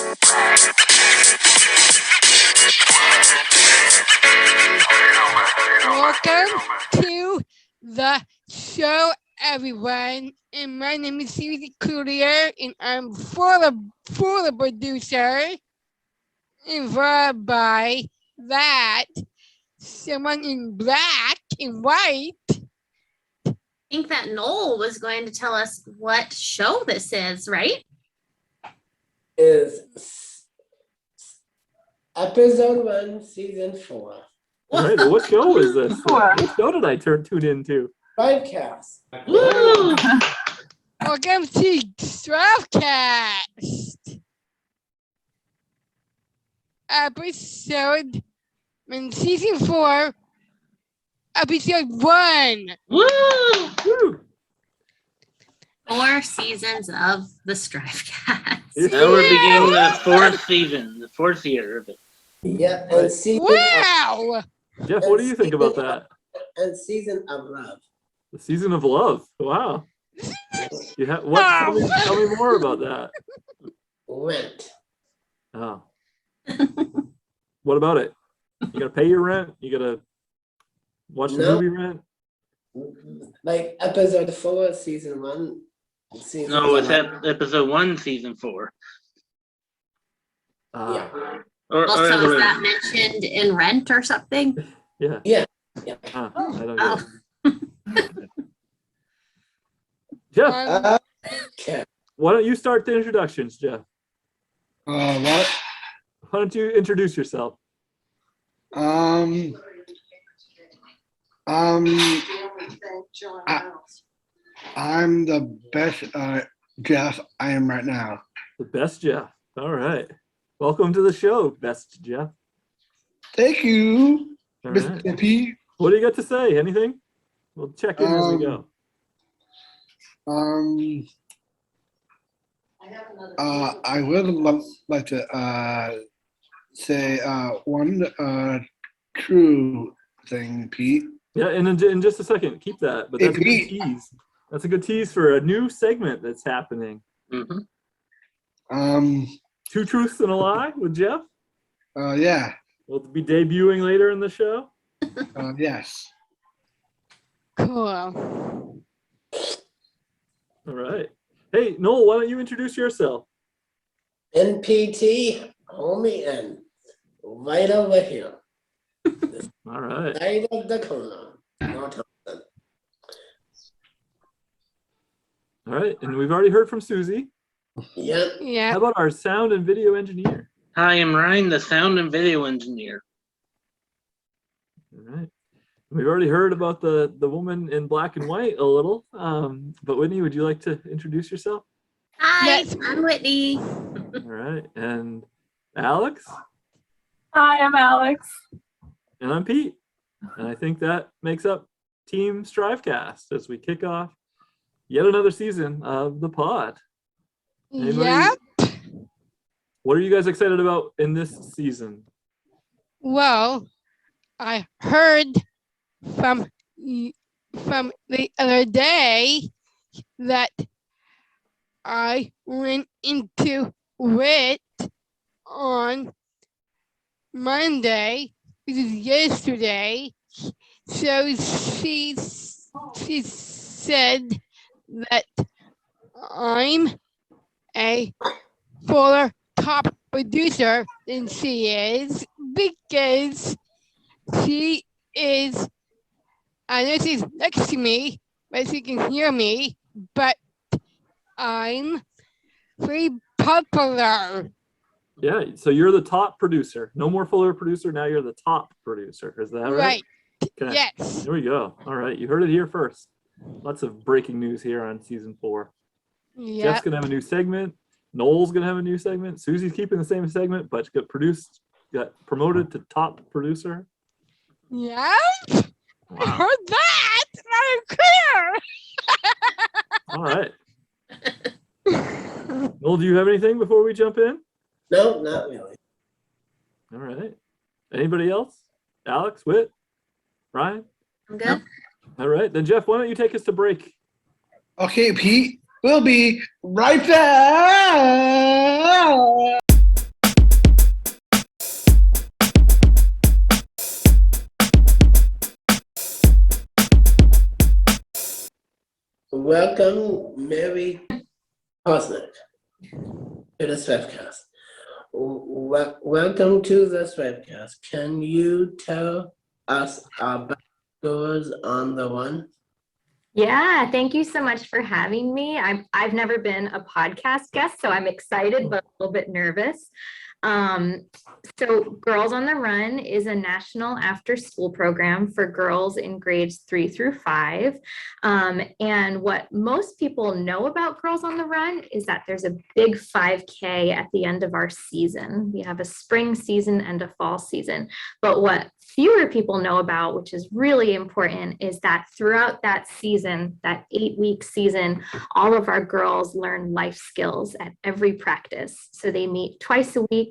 Welcome to the show, everyone. And my name is Susie Courier, and I'm for the producer. And followed by that, someone in black and white. I think that Noel was going to tell us what show this is, right? Is episode 1, season 4. All right, well, what show is this? What show did I tune into? STRIVECast. Woo! Welcome to STRIVECast. Episode in season 4, episode 1. Woo! Woo! 4 seasons of the STRIVECast. Now we're beginning the 4th season, the 4th year of it. Yeah, and season Wow! Jeff, what do you think about that? and season of love. The season of love. Wow. You have what? Tell me more about that. Rent. Oh. What about it? You gotta pay your rent. You gotta watch the movie Rent. Like episode 4, season 1. Season No, it's 1. episode 1, season 4. Yeah. Also, is that mentioned in Rent or something? Yeah. Yeah. I don't know. Jeff, Okay. why don't you start the introductions, Jeff? What? Why don't you introduce yourself? I'm the best Jeff I am right now. The best Jeff. All right. Welcome to the show, best Jeff. Thank you, All Mr. right. P. What do you got to say? Anything? We'll check in as we go. I would like to say one true thing, Pete. Yeah, and in just a second, keep that. But that's a good tease. That's a good tease for a new segment that's happening. Mm-hmm. 2 truths and a lie with Jeff. Yeah. Will be debuting later in the show. Yes. Cool. All right. Hey, Noel, why don't you introduce yourself? NPT, homie N. Right over here. All right. Side of the corner. Not Thompson. All right. And we've already heard from Susie. Yep. Yeah. How about our sound and video engineer? Hi, I'm Ryan, the sound and video engineer. All right. We've already heard about the woman in black and white a little. But Whitney, would you like to introduce yourself? Hi, Yes. I'm Whitney. All right. And Alex? Hi, I'm Alex. And I'm Pete. And I think that makes up Team STRIVECast as we kick off yet another season of the pod. Anybody? Yep. What are you guys excited about in this season? Well, I heard from the other day that I went into it on Monday, which is yesterday. So she said that I'm a fuller top producer than she is because she is, I know she's next to me, but she can hear me, but I'm pretty popular. Yeah, so you're the top producer. No more fuller producer. Now you're the top producer. Is that right? Okay. Yes. There we go. All right. You heard it here first. Lots of breaking news here on season 4. Yeah. Jeff's going to have a new segment. Noel's going to have a new segment. Susie's keeping the same segment, but got promoted to top producer. Yeah. Wow. I heard that. I'm clear. All right. Noel, do you have anything before we jump in? No, not really. All right. Anybody else? Alex, Whit, Ryan? I'm good. All right. Then, Jeff, why don't you take us to break? Okay, Pete. We'll be right back. welcome Mary Kwasnik to the STRIVECast. Welcome to the STRIVECast. Can you tell us about Girls on the Run? Yeah, thank you so much for having me. I've never been a podcast guest, so I'm excited but a little bit nervous. So Girls on the Run is a national after-school program for girls in grades 3 through 5. And what most people know about Girls on the Run is that there's a big 5K at the end of our season. We have a spring season and a fall season. But what fewer people know about, which is really important, is that throughout that season, that 8-week season, all of our girls learn life skills at every practice. So they meet twice a week,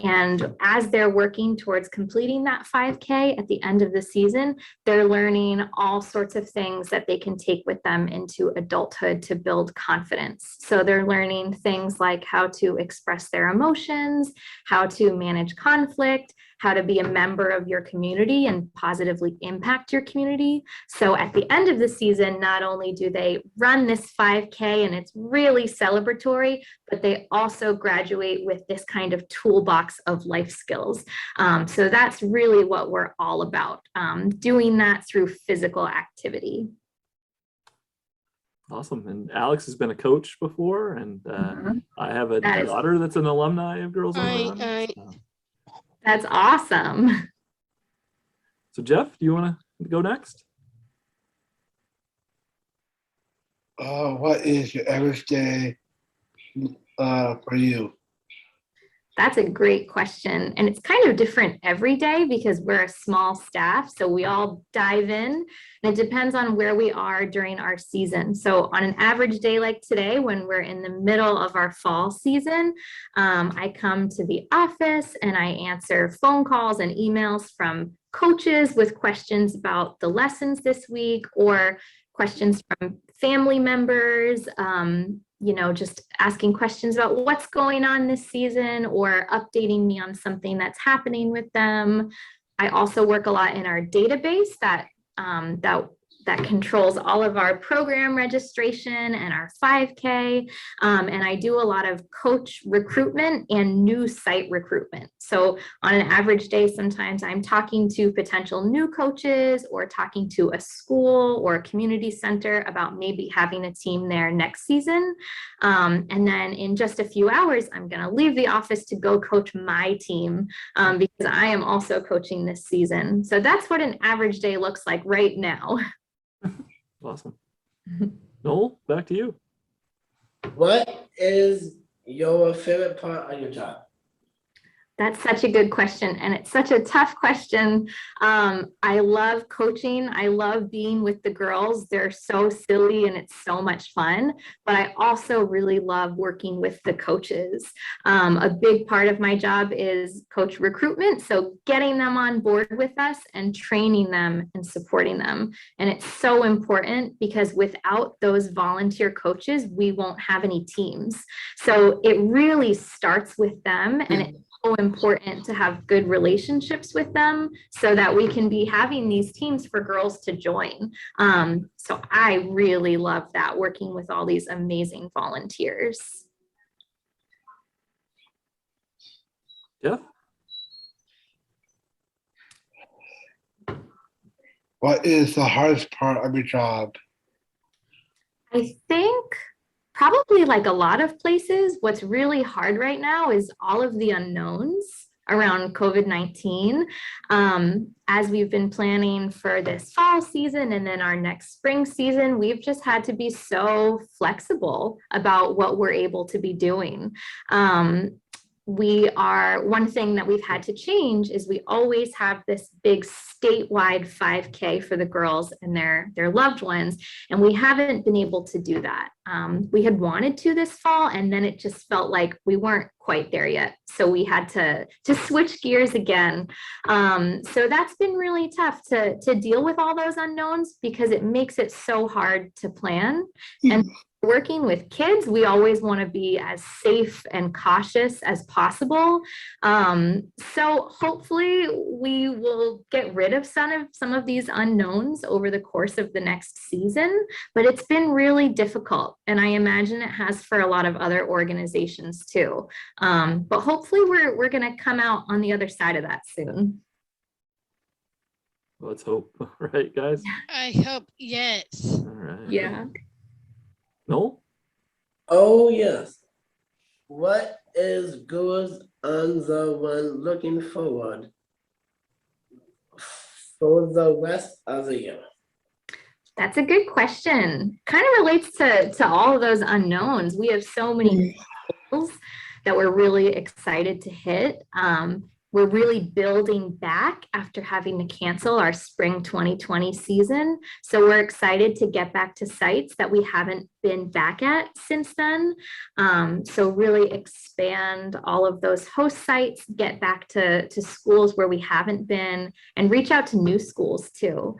and as they're working towards completing that 5K at the end of the season, they're learning all sorts of things that they can take with them into adulthood to build confidence. So they're learning things like how to express their emotions, how to manage conflict, how to be a member of your community and positively impact your community. So at the end of the season, not only do they run this 5K and it's really celebratory, but they also graduate with this kind of toolbox of life skills. So that's really what we're all about, doing that through physical activity. Awesome. And Alex has been a coach before, and I have a daughter that's an alumni of Girls on the Run. So. That's awesome. So Jeff, do you want to go next? What is your average day for you? That's a great question. And it's kind of different every day because we're a small staff. So we all dive in, and it depends on where we are during our season. So on an average day like today, when we're in the middle of our fall season, I come to the office and I answer phone calls and emails from coaches with questions about the lessons this week, or questions from family members, just asking questions about what's going on this season, or updating me on something that's happening with them. I also work a lot in our database that controls all of our program registration and our 5K. And I do a lot of coach recruitment and new site recruitment. So on an average day, sometimes I'm talking to potential new coaches, or talking to a school or a community center about maybe having a team there next season. And then in just a few hours, I'm going to leave the office to go coach my team, because I am also coaching this season. So that's what an average day looks like right now. Awesome. Noel, back to you. What is your favorite part of your job? That's such a good question, and it's such a tough question. I love coaching. I love being with the girls. They're so silly and it's so much fun, but I also really love working with the coaches. A big part of my job is coach recruitment, so getting them on board with us and training them and supporting them. And it's so important because without those volunteer coaches, we won't have any teams. So it really starts with them, and it's so important to have good relationships with them so that we can be having these teams for girls to join. So I really love that, working with all these amazing volunteers. Jeff? What is the hardest part of your job? I think probably like a lot of places, what's really hard right now is all of the unknowns around COVID-19. As we've been planning for this fall season and then our next spring season, we've just had to be so flexible about what we're able to be doing. One thing that we've had to change is we always have this big statewide 5K for the girls and their loved ones, and we haven't been able to do that. We had wanted to this fall, and then it just felt like we weren't quite there yet. So we had to switch gears again. So that's been really tough to deal with all those unknowns, because it makes it so hard to plan. And working with kids, we always want to be as safe and cautious as possible. So hopefully we will get rid of some of these unknowns over the course of the next season, but it's been really difficult. And I imagine it has for a lot of other organizations too. But hopefully we're going to come out on the other side of that soon. Let's hope. All right, guys. I hope yes. All right. Yeah. Noel? Oh, yes. What is Goes on the One looking forward for the rest of the year? That's a good question. Kind of relates to all of those unknowns. We have so many goals that we're really excited to hit. We're really building back after having to cancel our spring 2020 season. So we're excited to get back to sites that we haven't been back at since then. So really expand all of those host sites, get back to schools where we haven't been, and reach out to new schools too.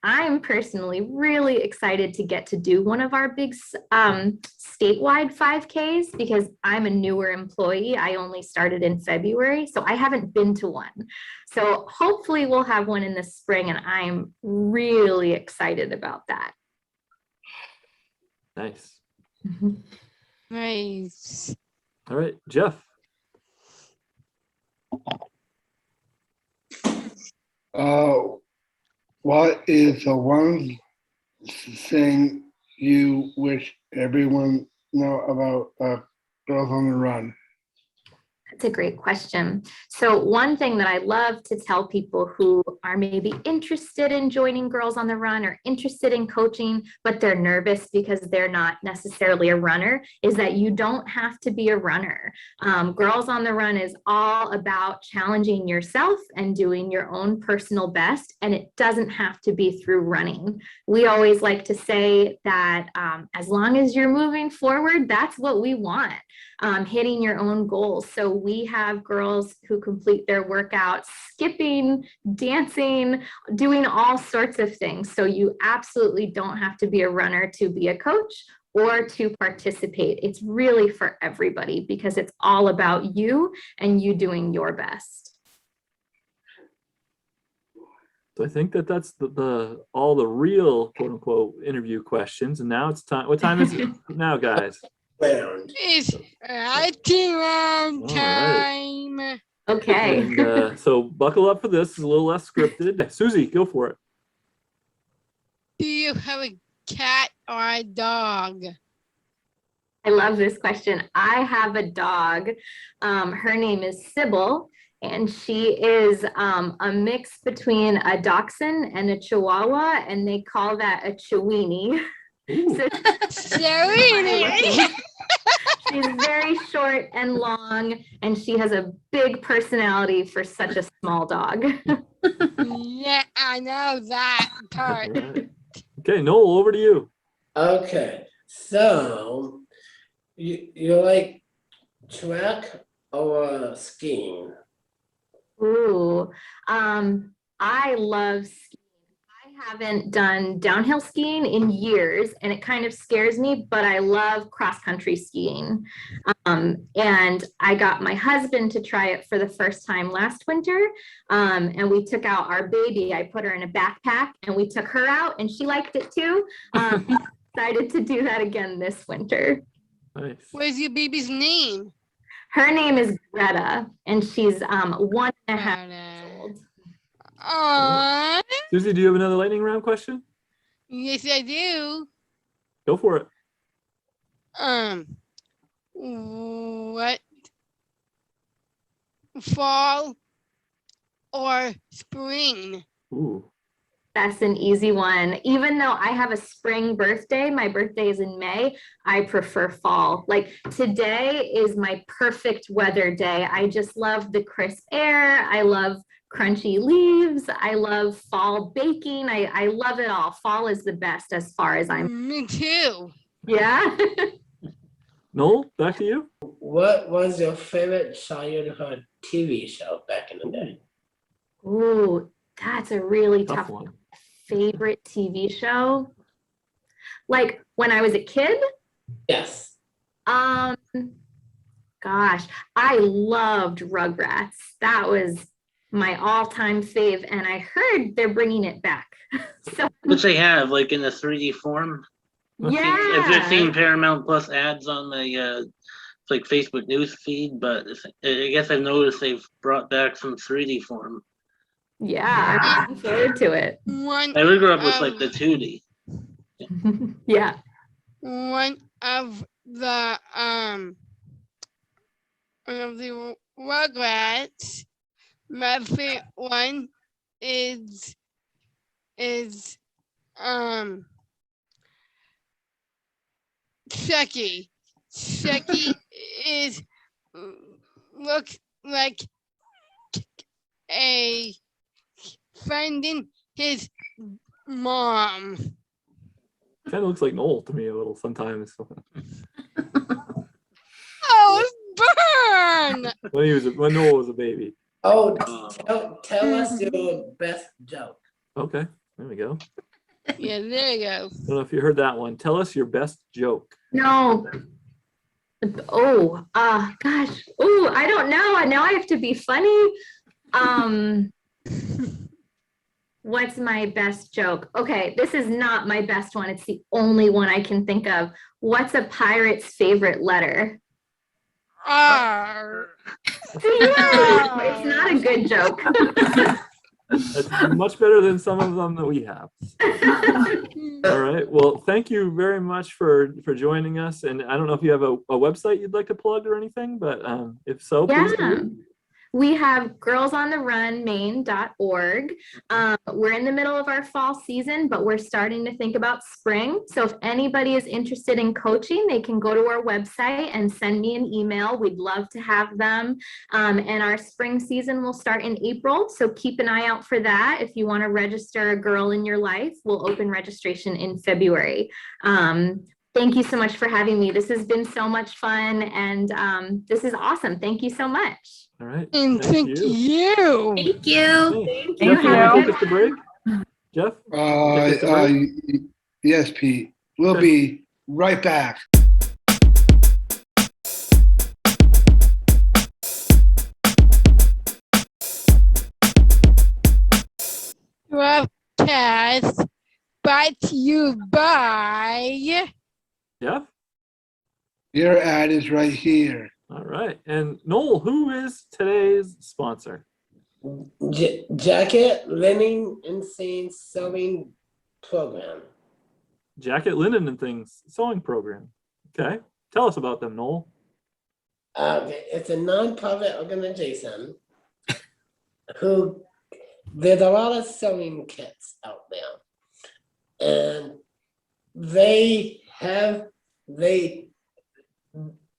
I'm personally really excited to get to do one of our big statewide 5Ks because I'm a newer employee. I only started in February, so I haven't been to one. So hopefully we'll have one in the spring, and I'm really excited about that. Nice. Nice. All right, Jeff. What is the one thing you wish everyone know about Girls on the Run? That's a great question. So one thing that I love to tell people who are maybe interested in joining Girls on the Run or interested in coaching, but they're nervous because they're not necessarily a runner, is that you don't have to be a runner. Girls on the Run is all about challenging yourself and doing your own personal best, and it doesn't have to be through running. We always like to say that as long as you're moving forward, that's what we want. Hitting your own goals. So we have girls who complete their workouts, skipping, dancing, doing all sorts of things. So you absolutely don't have to be a runner to be a coach or to participate. It's really for everybody because it's all about you and you doing your best. So I think that's the all the real quote unquote interview questions. And now it's time. What time is it now, guys? Round. It's writing round All time. Okay. And so buckle up for this. It's a little less scripted. Susie, go for it. Do you have a cat or a dog? I love this question. I have a dog. Her name is Sybil, and she is a mix between a dachshund and a chihuahua, and they call that a chiweenie. So she's very short and long, and she has a big personality for such a small dog. Yeah, I know that part. All right. Okay, Noel, over to you. Okay, so you like track or skiing? Ooh, I love skiing. I haven't done downhill skiing in years, and it kind of scares me, but I love cross-country skiing. And I got my husband to try it for the first time last winter, and we took out our baby. I put her in a backpack, and we took her out, and she liked it too. Decided to do that again this winter. Nice. What's your baby's name? Her name is Greta, and she's 1.5 years old. Aww. Susie, do you have another lightning round question? Yes, I do. Go for it. What fall or spring? Ooh. That's an easy one. Even though I have a spring birthday, my birthday is in May, I prefer fall. Like today is my perfect weather day. I just love the crisp air. I love crunchy leaves. I love fall baking. I love it all. Fall is the best as far as I'm. Me too. Yeah. Noel, back to you. What was your favorite childhood TV show back in the day? Ooh, that's a really Tough tough one. favorite TV show. Like when I was a kid? Yes. Gosh, I loved Rugrats. That was my all-time fave, and I heard they're bringing it back. So Which they have, like in the 3D form. If you're seeing yeah, Paramount Plus ads on the like Facebook news feed, but I guess I've noticed they've brought back some 3D form. yeah, I'm looking forward to it. One I grew up with like of, the 2D. Yeah. one of the Rugrats, my favorite one is Chucky. Chucky is looks like a finding his mom. Kind of looks like Noel to me a little sometimes. Oh, burn! When Noel was a baby. Oh, tell us your best joke. Okay, there we go. Yeah, there you go. I don't know if you heard that one. Tell us your best joke. No. Oh, gosh. Oh, I don't know. Now I have to be funny. What's my best joke? Okay, this is not my best one. It's the only one I can think of. What's a pirate's favorite letter? R. It's not a good joke. That's much better than some of them that we have. All right. Well, thank you very much for joining us. And I don't know if you have a website you'd like to plug or anything, but if so, please Yeah. do. We have girlsontherunmaine.org. We're in the middle of our fall season, but we're starting to think about spring. So if anybody is interested in coaching, they can go to our website and send me an email. We'd love to have them. And our spring season will start in April. So keep an eye out for that. If you want to register a girl in your life, we'll open registration in February. Thank you so much for having me. This has been so much fun, and this is awesome. Thank you so much. All right. And thank you. Thank you. Hey, Thank Jeff, you. you want to take us to break? Jeff? Take us to break? Yes, Pete. We'll Okay. be right back. STRIVECast brought to you by Jeff? Your ad is right here. All right. And Noel, who is today's sponsor? Jacket, linen, and seam sewing program. Jacket, Linen, and Things sewing program. Okay. Tell us about them, Noel. It's a non-profit organization who there's a lot of sewing kits out there, and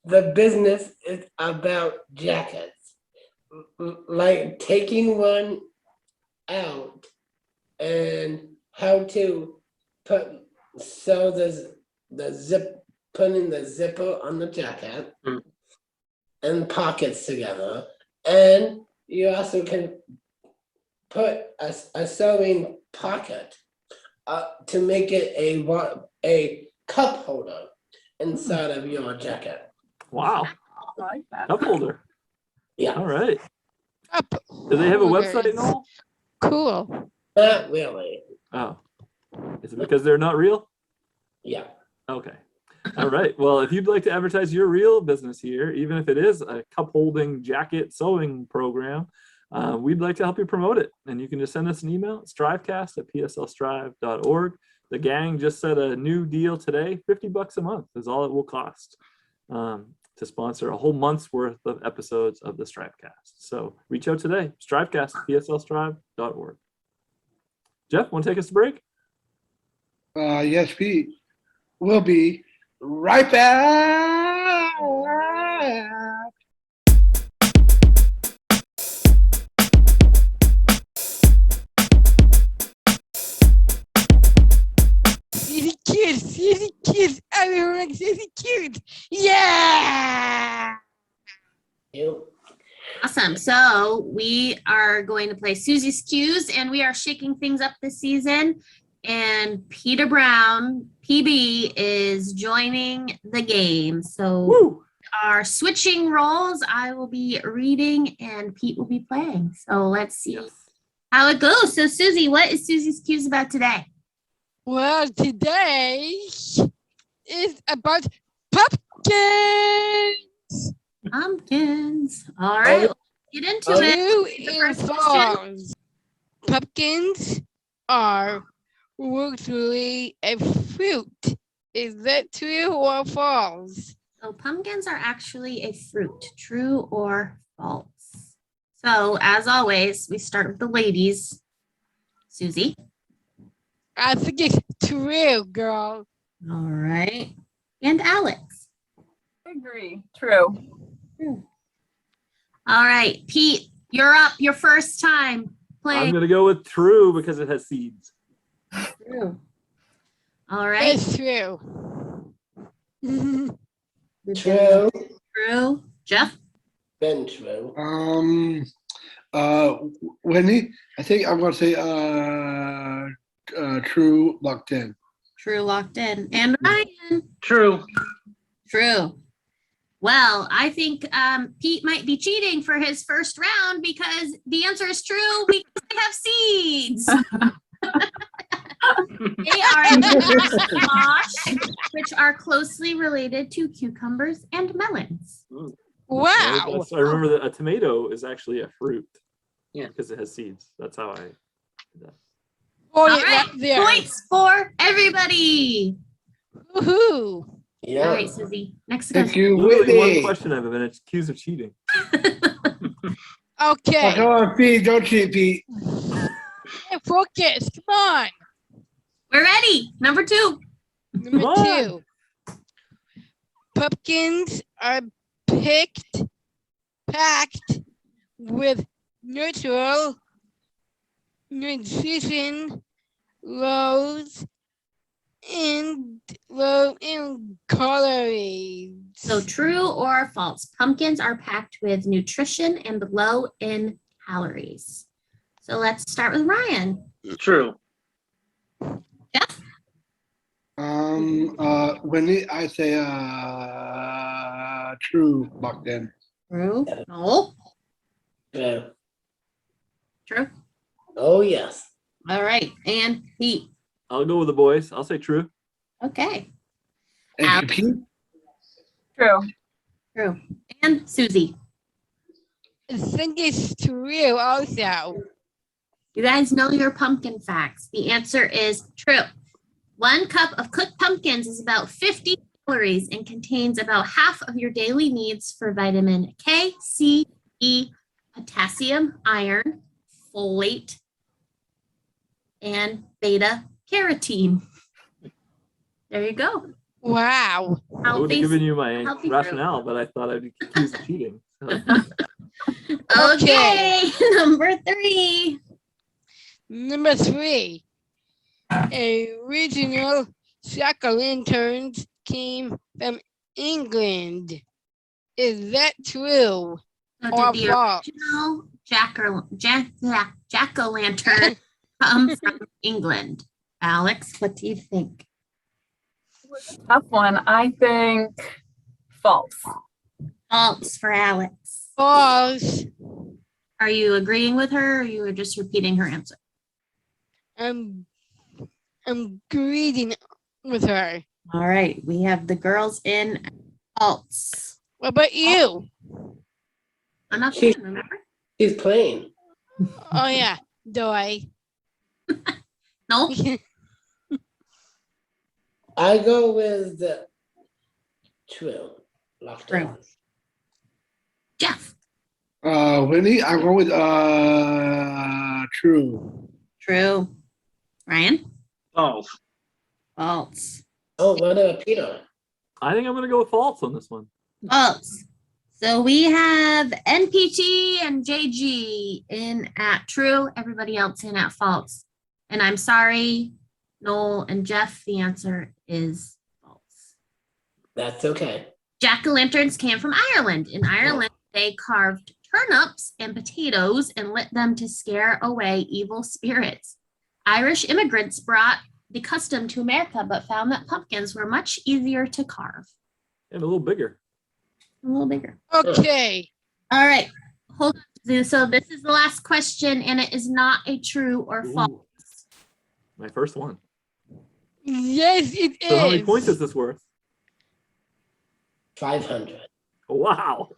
the business is about jackets, like taking one out and how to sew the zip, putting the zipper on the jacket and pockets together, and you also can put a sewing pocket to make it a cup holder inside of your jacket. Wow. I like that. Cup holder. Yeah, All right. Up. Do they have a website, Noel? Cool. not really. Oh. Is it because they're not real? Yeah. Okay. All right. Well, if you'd like to advertise your real business here, even if it is a cup holding jacket sewing program, we'd like to help you promote it. And you can just send us an email, strivecast@pslstrive.org. The gang just set a new deal today. $50 a month is all it will cost to sponsor a whole month's worth of episodes of the STRIVEcast. So reach out today, strivecast@pslstrive.org. Jeff, want to take us to break? Yes, Pete. We'll be right back. See the kids, everyone see the kids. Yeah! You. Awesome. So we are going to play Susie's Cues, and we are shaking things up this season. and Peter Brown, PB, is joining the game. So Woo! our switching roles, I will be reading and Pete will be playing. So let's see Yes. how it goes. So Susie, what is Susie's Cues about today? Well, today is about pumpkins. Pumpkins. All right, let's get into it. True The and first question. false. Pumpkins are usually a fruit. Is that true or false? So pumpkins are actually a fruit. True or false? So as always, we start with the ladies. Susie. I think it's true, girl. All right. And Alex. Agree. True. All right, Pete, you're up. Your first time I'm playing. gonna go with true because it has seeds. True. All right. It's true. True. True. Jeff. Been true. Wendy, I think I'm gonna say true locked in. True. Locked in. And Ryan. True. True. Well, I think Pete might be cheating for his first round because the answer is true because they have seeds. They are squash, which are closely related to cucumbers and melons. Wow. I remember that a tomato is actually a fruit. Yeah. Because it has seeds. That's how I did that. Hold All it right, right there. points for everybody. Woohoo. Yeah. All right, Susie. Next Thank question. you, Literally one Whitney. question I've been accused of cheating. Oh, Okay. come on, Pete. Don't cheat, Pete. Focus. Come on. We're ready. Number 2. Number Come on. 2. Pumpkins are packed with natural nutrition, low in calories. So true or false? Pumpkins are packed with nutrition and low in calories. So let's start with Ryan. True. Wendy, I say true locked in. True. Noel. True. True. Oh, yes. All right. And Pete. I'll go with the boys. I'll say true. Okay. And Alex. Pete, True. True. And Susie. I think it's true also. You guys know your pumpkin facts. The answer is true. 1 cup of cooked pumpkins is about 50 calories and contains about half of your daily needs for vitamin K, C, E, potassium, iron, folate, and beta carotene. There you go. Wow. I would have given you my healthy rationale, but I thought I'd be accused of cheating. So, Okay, number 3. Number 3. Original jack-o'-lanterns came from England. Is that true So or did the false? original jack-o'-lantern come from England? Alex, what do you think? Tough one. I think false. False for Alex. False. Are you agreeing with her or you were just repeating her answer? I'm greeting with her. All right, we have the girls in false. What about you? I'm not She- playing, remember? She's playing. Oh yeah, Doy. No? I go with the true. Locked in. True. Jeff. Wendy, I'm going with true. True. Ryan. False. False. Oh, what about Peter? I think I'm going to go with false on this one. False. So we have NPT and JG in at true, everybody else in at false. And I'm sorry, Noel and Jeff, the answer is false. That's okay. Jack-o'-lanterns came from Ireland. In Ireland, they carved turnips and potatoes and lit them to scare away evil spirits. Irish immigrants brought the custom to America, but found that pumpkins were much easier to carve. And a little bigger. A little bigger. Okay. All right. Hold on. Sue. So this is the last question, and it is not a true or false. Ooh, my first one. Yes, it is. So how many points is this worth? 500. Wow.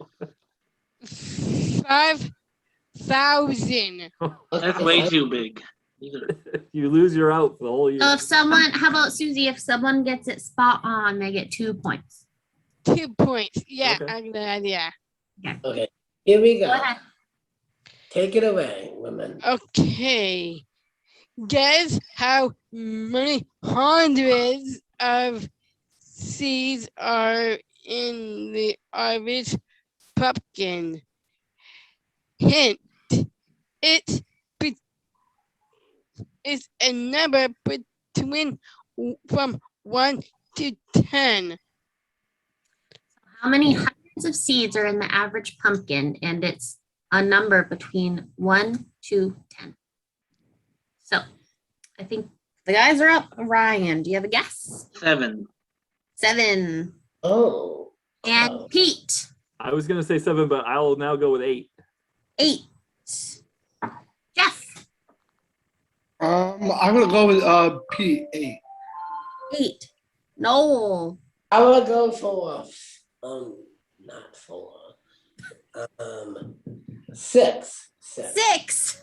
5,000. That's way too big. These are- You lose, you're out for the whole year. So if someone, how about Susie? If someone gets it spot on, they get 2 points. 2 points. Yeah, Okay. I got an idea. Okay, here we Go go. ahead. Take it away, women. Okay. Guess how many hundreds of seeds are in the average pumpkin? Hint. It's a number between from 1 to 10. How many hundreds of seeds are in the average pumpkin? And it's a number between 1 to 10. So I think the guys are up. Ryan, do you have a guess? 7. 7. Oh. And wow. Pete, I was gonna say 7, but I'll now go with 8. 8. Jeff, I'm gonna go with P8. 8. Noel, I will go for not 4. 6. 6.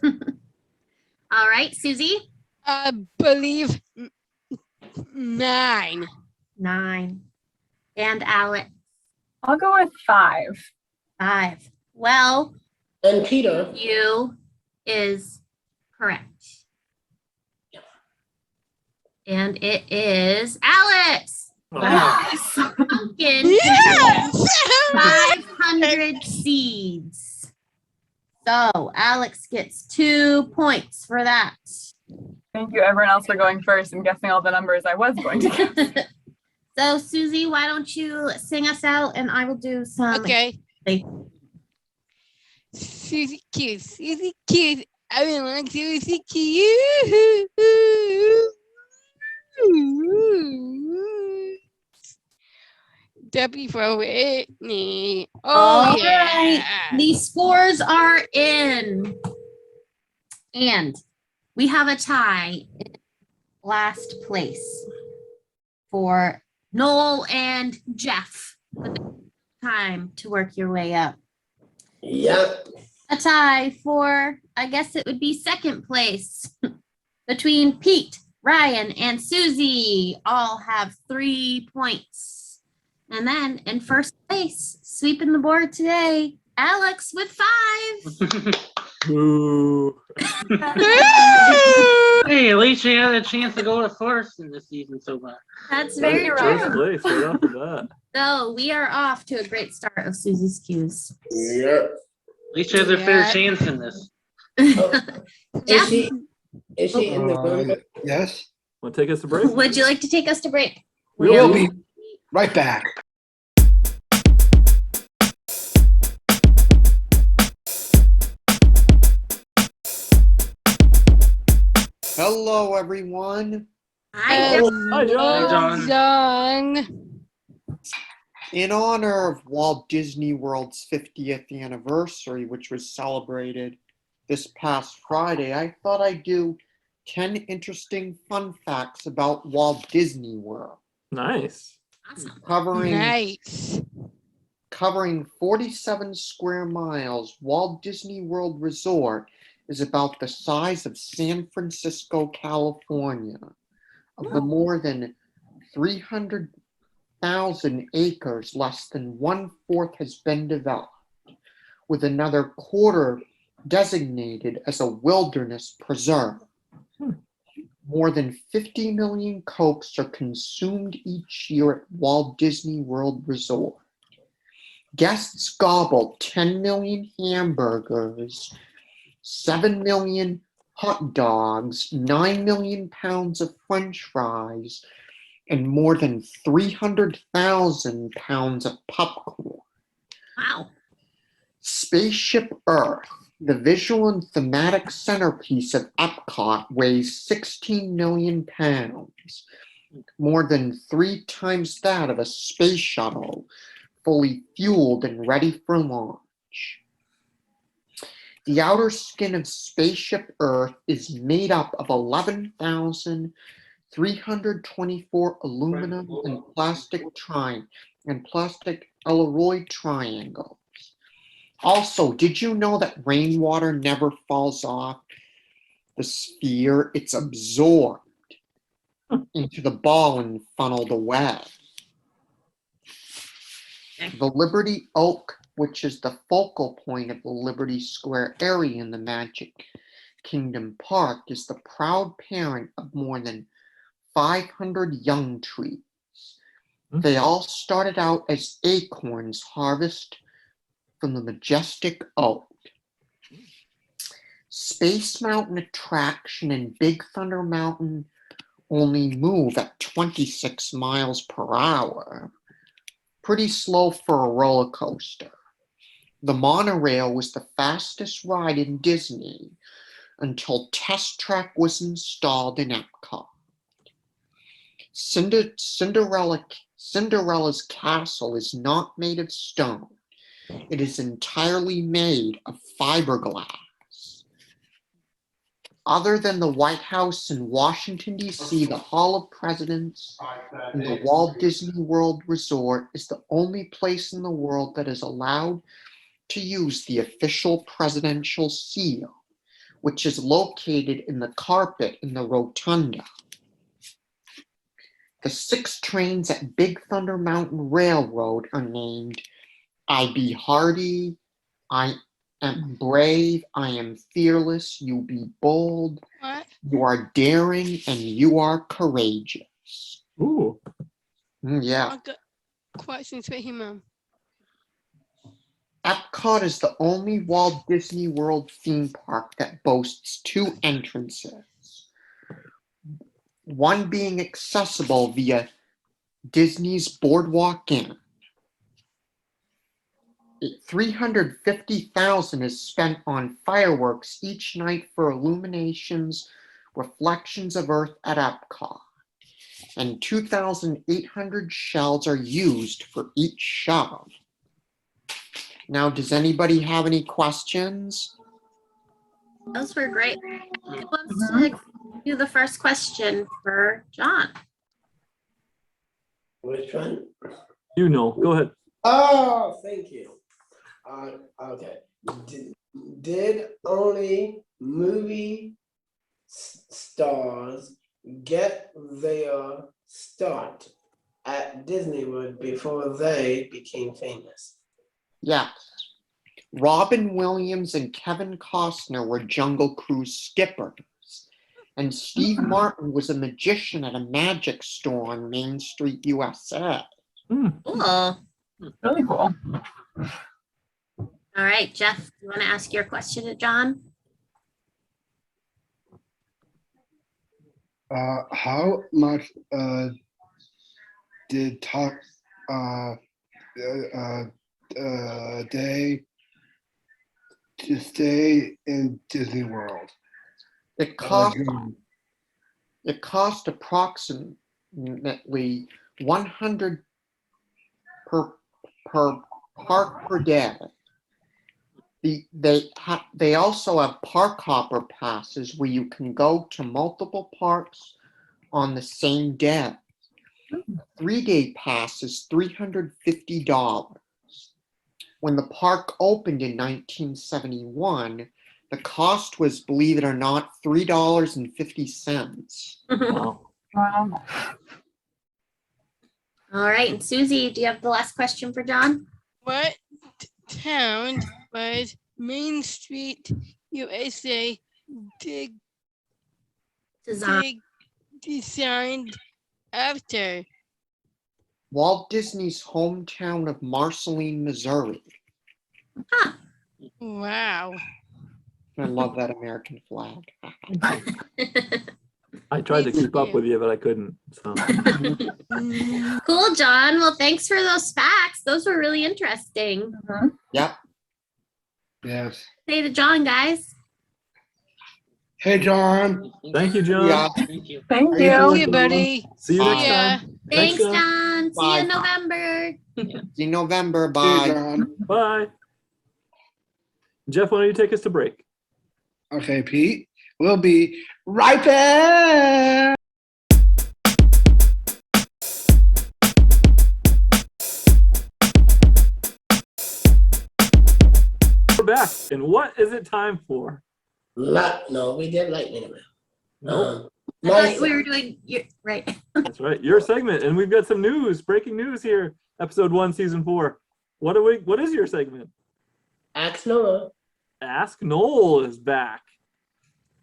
All right, Susie, I believe 9. 9. And Alex, I'll go with 5. 5. Well, And Peter. you is correct. And it is Alex. Wow. Pumpkin Yes! 500 seeds. So Alex gets 2 points for that. Thank you, everyone else, for going first and guessing all the numbers I was going to get. So Susie, why don't you sing us out and I will do some. Okay. Susie cute. I really like Susie cute. W for Whitney. All Oh, yeah. right. The scores are in. And we have a tie in last place for Noel and Jeff. But time to work your way up. Yep. A tie for, I guess it would be second place between Pete, Ryan, and Susie. All have 3 points. And then in first place, sweeping the board today, Alex with 5. Ooh. Hey, at least you had a chance to go to first in this season so far. That's very First true. place, right off the bat. So we are off to a great start of Susie's Cues. Yep. At least you had a fair Yeah. chance in this. Is she in the room? Yes, Want to take us to break? Would you like to take us to break? we'll be right back. Hello, everyone. Hi, Hi, John. John. In honor of Walt Disney World's 50th anniversary, which was celebrated this past Friday, I thought I'd do 10 interesting fun facts about Walt Disney World, Nice. Awesome. covering 47 square miles. Walt Disney World Resort is about the size of San Francisco, California. Of the more than 300,000 acres, less than 1/4 has been developed, with another quarter designated as a wilderness preserve. More than 50 million Cokes are consumed each year at Walt Disney World Resort. Guests gobble 10 million hamburgers, 7 million hot dogs, 9 million pounds of French fries, and more than 300,000 pounds of popcorn. Wow. Spaceship Earth, The visual and thematic centerpiece of Epcot weighs 16 million pounds, more than 3 times that of a space shuttle, fully fueled and ready for launch. The outer skin of spaceship Earth is made up of 11,324 aluminum and plastic alloy triangles. Also, did you know that rainwater never falls off the sphere? It's absorbed into the ball and funneled away. The Liberty Oak, which is the focal point of the Liberty Square area in the Magic Kingdom Park, is the proud parent of more than 500 young trees. They all started out as acorns harvested from the majestic oak. Space Mountain Attraction and Big Thunder Mountain only move at 26 miles per hour. Pretty slow for a roller coaster. The monorail was the fastest ride in Disney until Test Track was installed in Epcot. Cinderella's castle is not made of stone. It is entirely made of fiberglass. Other than the White House in Washington, D.C., the Hall of Presidents and the Walt Disney World Resort is the only place in the world that is allowed to use the official presidential seal, which is located in the carpet in the rotunda. The 6 trains at Big Thunder Mountain Railroad are named I Be Hardy, I Am Brave, I Am Fearless, You Be Bold, What? You Are Daring, and You Are Courageous. Ooh. Yeah. I've got questions for him, Mom. Epcot is the only Walt Disney World theme park that boasts 2 entrances. One being accessible via Disney's Boardwalk Inn. $350,000 is spent on fireworks each night for illuminations, reflections of Earth at Epcot, and 2,800 shells are used for each show. Now, does anybody have any questions? Those were great. Who wants to do the first question for John? Which one? You know, go ahead. Oh, thank you. Okay. Did only movie stars get their start at Disney World before they became famous? Yes. Robin Williams and Kevin Costner were Jungle Cruise skippers, and Steve Martin was a magician at a magic store on Main Street, USA. Cool. Really cool. All right, Jeff, you want to ask your question to John? How much did day to stay in Disney World? It cost approximately $100 per park per day. They also have park hopper passes where you can go to multiple parks on the same day. 3-day pass is $350. When the park opened in 1971, the cost was, believe it or not, $3.50. Wow. Wow. All right, and Susie, do you have the last question for John? What town was Main Street, USA Design. designed after? Walt Disney's hometown of Marceline, Missouri. Huh. Wow. I love that American flag. I tried to Me keep up too. with you, but I couldn't. So Cool, John. Well, thanks for those facts. Those were really interesting. Yep. Yes. Say to John, guys. Hey, John. Thank you, John. Yeah. Thank you. Thank How you you. See doing, you, John? buddy. See you See next ya. time. Thanks, John. John. See you in Bye. November. See you November. See you, Bye. John. Bye. Jeff, why don't you take us to break? Okay, Pete. We'll be right back. We're back. And what is it time for? No, we did lightning round. Nope. I My thought we were doing right. That's right. Your segment. And we've got some news, breaking news here. Episode 1, season 4. What is your segment? Ask Noah. Ask Noel is back.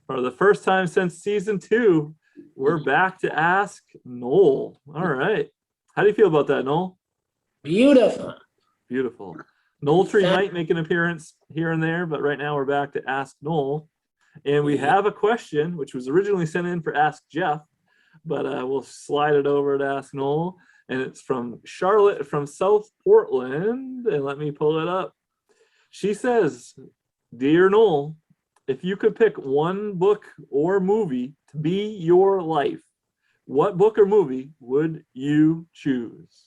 For the first time since season 2, we're back to Ask Noel. All right. How do you feel about that, Noel? Beautiful. Beautiful. Noel Tree might make an appearance here and there, but right now we're back to Ask Noel. And we have a question, which was originally sent in for Ask Jeff, but we'll slide it over to Ask Noel. And it's from Charlotte from South Portland. And let me pull it up. She says, Dear Noel, if you could pick one book or movie to be your life, what book or movie would you choose?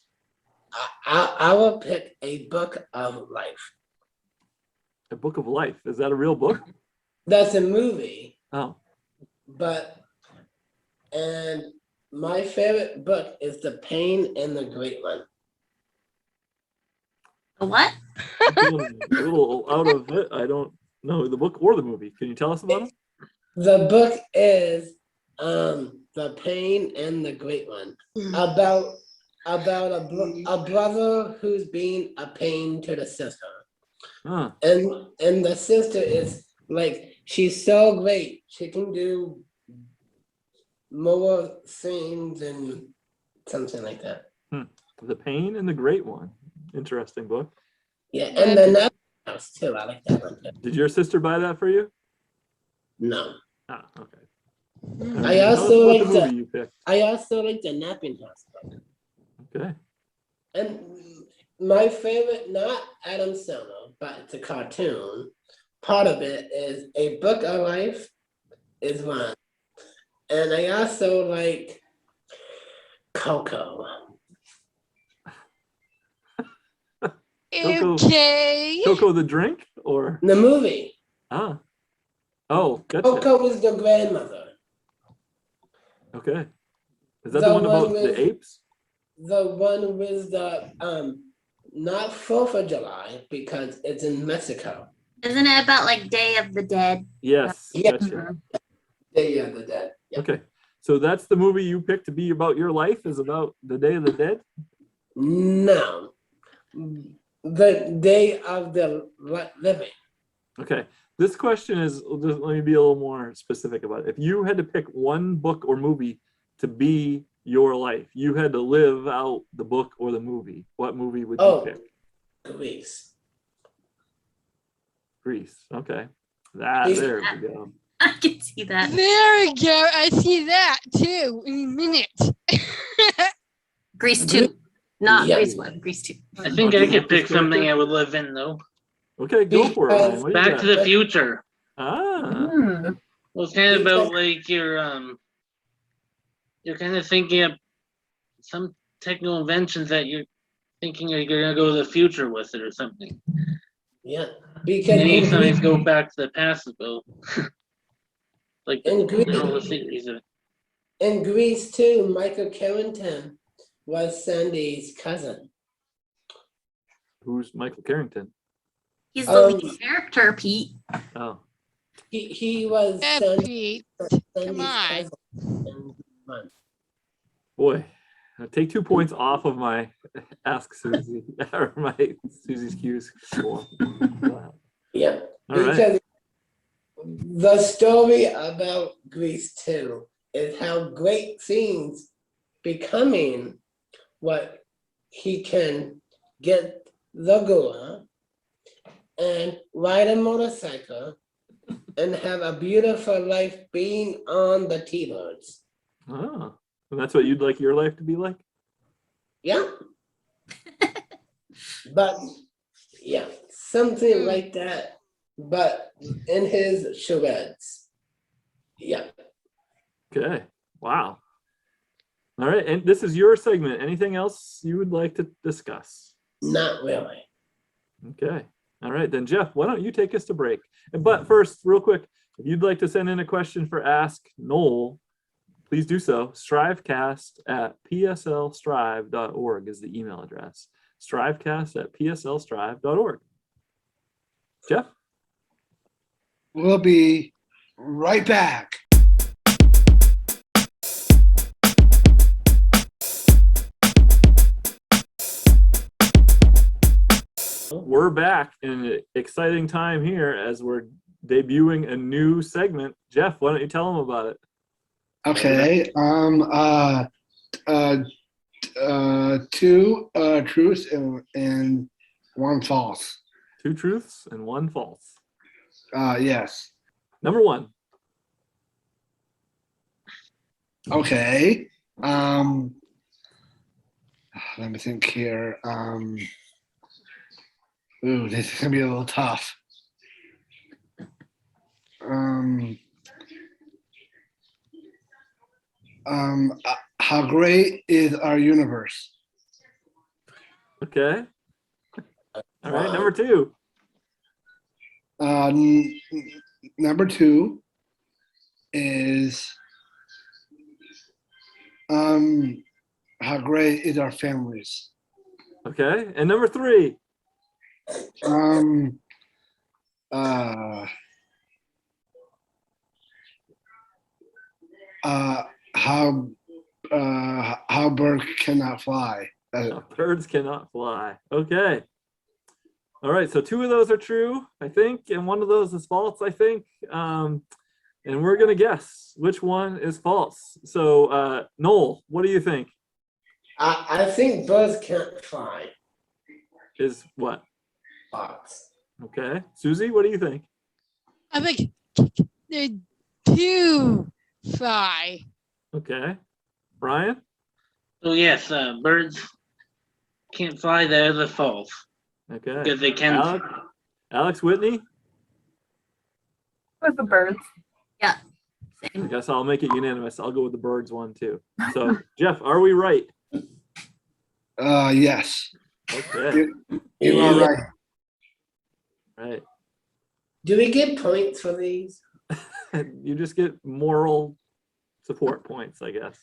I will pick a book of life. A book of life. Is that a real book? That's a movie, Oh, and my favorite book is The Pain and the Great One. The what? I'm feeling a little out of it. I don't know the book or the movie. Can you tell us about it? The book is The Pain and the Great One, about a brother who's being a pain to the sister. Huh. And the sister is like, she's so great. She can do more things and something like that. The Pain and the Great One. Interesting book. Yeah, and the Night House too. I like that one too. Did your sister buy that for you? No. Ah, okay. I Tell us also about like the movie you picked. I also like the Napping House book. Okay. And my favorite, not Adam Sandler, but it's a cartoon. Part of it is A Book of Life is one. And I also like Coco. Coco. Okay. Coco the drink or The movie. ah. Oh, gotcha. Coco is the grandmother. Okay. Is that The the one one about with- the apes? The one with the not 4th of July because it's in Mexico. Isn't it about like Day of the Dead? Yes. Yeah. Gotcha. Day of the Dead. Yeah. Okay. So that's the movie you picked to be about your life is about the Day of the Dead? No. The Day of the Living. Okay. This question is, just let me be a little more specific about it. If you had to pick one book or movie to be your life, you had to live out the book or the movie, what movie would you pick? Greece. Grease. Okay. There we go. I can see that. There we go. I see that too in a minute. Grease 2. Not Yeah. Grease 1, Grease 2. I think I could pick something I would live in though. Okay, go for it, Ryan. What do you Back got? to the Future. Ah, Well, it's kind of about like you're kind of thinking of some technical inventions that you're thinking you're gonna go to the future with it or something. Yeah. And Because then you in sometimes Greece, go back to the past as well. Like In Greece. all the series of in Greece too, Michael Carrington was Sandy's cousin. who's Michael Carrington? He's the lead character, Pete. Oh, He was Yeah, Sandy's Pete. Come on. cousin. in one. boy. I'll take 2 points off of my Ask Susie or my Susie's Q's score. Wow. Yeah. All right. Because the story about Greece too is how great things becoming what he can get the girl and ride a motorcycle and have a beautiful life being on the T-birds. Oh, and that's what you'd like your life to be like? Yeah. But yeah, something like that but in his charades. Yeah. Okay. Wow. All right. And this is your segment. Anything else you would like to discuss? Not really. Okay. All right. Then, Jeff, why don't you take us to break? But first, real quick, if you'd like to send in a question for Ask Noel, please do so. STRIVECast@pslstrive.org is the email address. STRIVECast@pslstrive.org. Jeff? We'll be right back. We're back in an exciting time here as we're debuting a new segment. Jeff, why don't you tell them about it? Okay. Two truths and one false. 2 truths and 1 false. Yes. Number 1. Okay. Let me think here. Ooh, this is gonna be a little tough. How great is our universe? Okay. All right. Number 2. Number 2 is how great is our families? Okay. And number 3. How birds cannot fly. Birds cannot fly. Okay. All right. So 2 of those are true, I think, and 1 of those is false, I think. And we're gonna guess which one is false. So Noel, what do you think? I think birds can't fly. Is what? Fox. Okay. Susie, what do you think? I think they do fly. Okay. Brian? So yes, birds can't fly. That is a false. Okay. Because they can. Alex Whitney? With the birds. Yeah. I Same. guess I'll make it unanimous. I'll go with the birds one too. So Jeff, are we right? Yes. Okay. You are right. Right. Do we get points for these? You just get moral support points, I guess.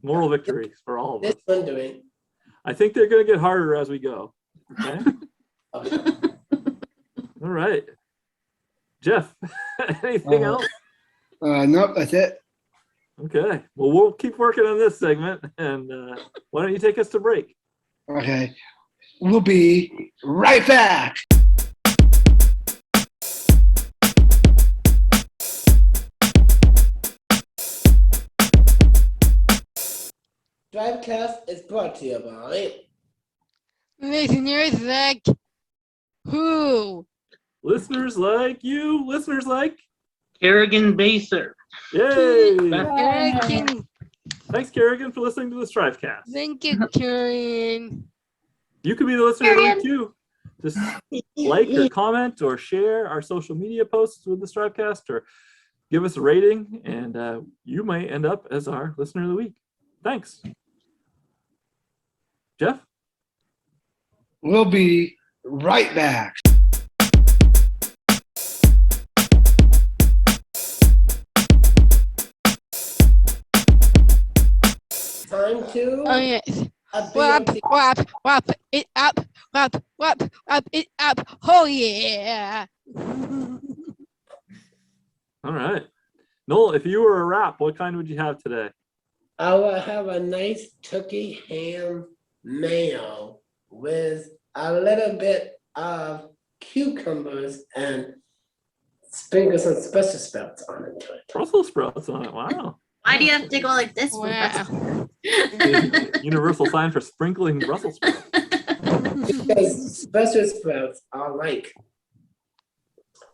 Moral victories for all of us. Just wondering. I think they're going to get harder as we go. Okay. Okay. All right. Jeff, anything else? Nope, that's it. Okay. Well, we'll keep working on this segment. And why don't you take us to break? Okay. We'll be right back. STRIVECast is brought to you by Listeners like who? Listeners like you, listeners like. Kerrigan Baser. Yay! Karen. Thanks, Kerrigan, for listening to the STRIVEcast. Thank you, Karen. You could be the listener of the week too. Just like or comment or share our social media posts with the STRIVEcast or give us a rating, and you might end up as our listener of the week. Thanks. Jeff? We'll be right back. Time to Oh yes. a Wrap, BMT. wrap it up, wrap it up. Oh yeah. All right. Noel, if you were a wrap, what kind would you have today? I will have a nice turkey ham mayo with a little bit of cucumbers and sprinkle some special sprouts on it. Brussels sprouts on it. Wow. Why do you have to go like this? with Wow. Universal sign for sprinkling Brussels sprouts. Because special sprouts are like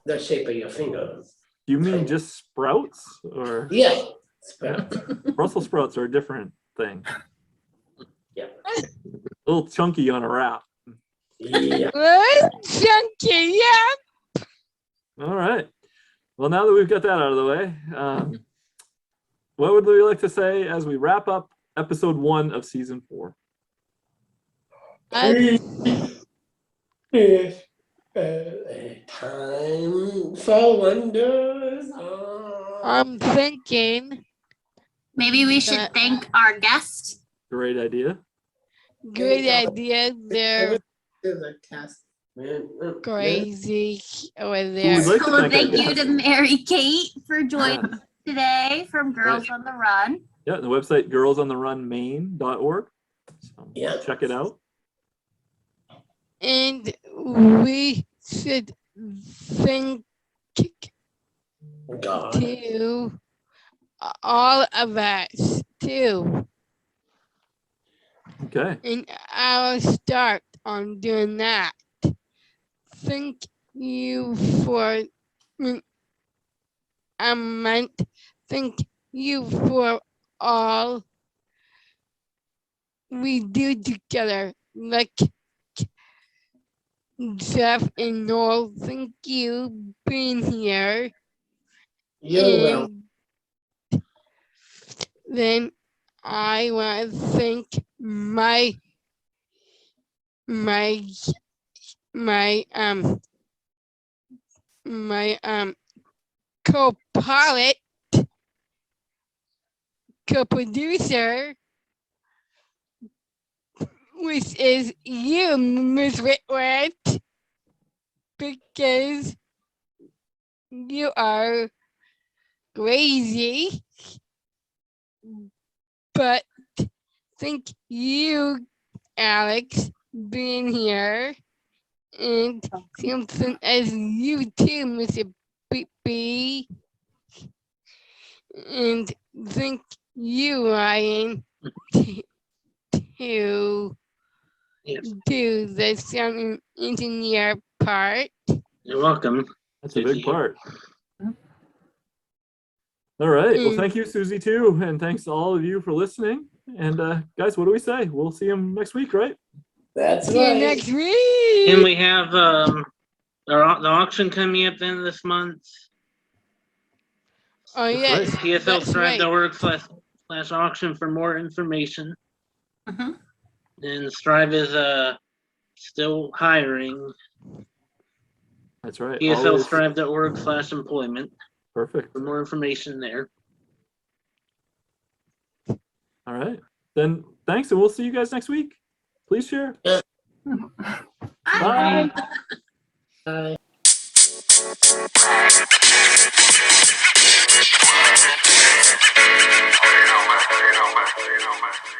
the shape of your fingers. You mean just sprouts, or Yeah, sprouts. Brussels sprouts are a different thing? Yeah. A little chunky on a wrap. Yeah. What? Chunky, yeah. All right. Well, now that we've got that out of the way, what would we like to say as we wrap up episode 1 of season 4? It's time for wonders. I'm thinking Maybe we should thank our guest. Great idea. good idea. They're To the cast. crazy over Who there. would like to So thank our thank you guest? to Mary Kate for joining Yeah. us today from Girls on the Run. Yeah, the website girlsontherunmaine.org. So Yeah. check it out. And we should thank God. to all of us too. Okay. And I'll start on doing that. Thank you for a month. Thank you for all we do together. Like Jeff and Noel, thank you being here. You're welcome. And then I want to thank my co-pilot, co-producer, which is you, Miss Whitworth, because you are crazy. But thank you, Alex, being here. And something as you too, Mr. B. And thank you, Ryan, to Yes. do the sound engineer part. You're welcome. That's a Susie. big part. All right. Well, Mm. thank you, Susie, too. And thanks to all of you for listening. And guys, what do we say? We'll see you next week, right? That's See you right. next week. And we have the auction coming up in this month. Oh That's yes, right. that's right. PSLStrive.org/auction for more information. Mhm. And Strive is still hiring. That's right. Always PSLStrive.org/employment perfect. for more information there. All right. Then thanks, and we'll see you guys next week. Please share. Bye. Bye. Bye.